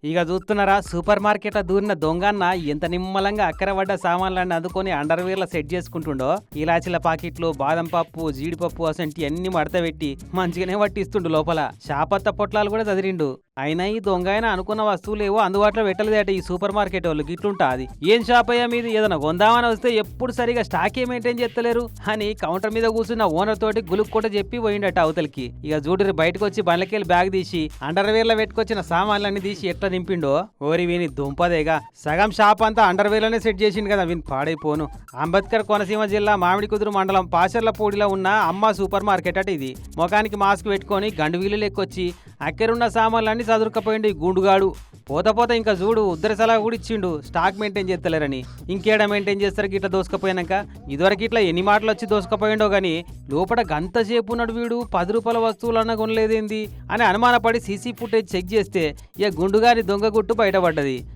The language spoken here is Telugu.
ఇక చూస్తున్నారా సూపర్ మార్కెట్ల దూరిన దొంగన్న ఎంత నిమ్మలంగా అక్కరపడ్డ సామాన్లన్నీ అందుకొని అండర్వేర్ల సెట్ చేసుకుంటుండో. ఇలాచీల పాకెట్లు, బాదం పప్పు, జీడిపప్పు అసంటి అన్ని మడత పెట్టి మంచిగానే పట్టిస్తుండు. లోపల శాపత్త పొట్లాలు కూడా చదిరిండు. అయినా ఈ దొంగ అయినా అనుకున్న వస్తువులు ఏవో అందుబాటులో పెట్టలేదట ఈ సూపర్ మార్కెట్ వాళ్ళు. గిట్లుంటా అది ఏం షాప్ అయ్యా మీది, ఏదైనా కొందామని వస్తే ఎప్పుడు సరిగా స్టాకే మెయింటైన్ చేస్తలేరు అని కౌంటర్ మీద కూర్చున్న ఓనర్ తోటి గులుక్కోట చెప్పి పోయిండట అవతలికి. ఇక చూడరు బయటకు వచ్చి బండ్లకెళ్ళి బ్యాగ్ తీసి అండర్వేర్లో పెట్టుకొచ్చిన సామాన్లన్నీ తీసి ఎట్లా నింపిండో. ఓరి వీని దుంపదేగా సగం షాప్ అంతా అండర్వేర్లోనే సెట్ చేసిండు కదా వీని పాడైపోను. అంబేద్కర్ కోనసీమ జిల్లా మామిడికుదురు మండలం పాచర్లపూడిలో ఉన్న అమ్మ సూపర్ మార్కెట్ అట ఇది. ముఖానికి మాస్క్ పెట్టుకొని గండు వీలు లెక్కొచ్చి అక్కరున్న సామాన్లన్నీ చదురుకపోయిండు ఈ గుండుగాడు. పోత ఇంకా చూడు ఉద్దర సలహా కూడా ఇచ్చిండు స్టాక్ మెయింటైన్ చేస్తలేరని. ఇంకేడా మెయింటైన్ చేస్తారు ఇట్లా దోసుకపోయినాక. ఇదివరకు ఇట్లా ఎన్ని మాటలు వచ్చి దోసుకపోయిండో గానీ లోపల గంట సేపు ఉన్నాడు వీడు. 10 రూపాయల వస్తువులన్నా కొనలేదేంది అని అనుమానపడి సీసీ ఫుటేజ్ చెక్ చేస్తే ఇక గుండుగారి దొంగ గుట్టు బయటపడ్డది.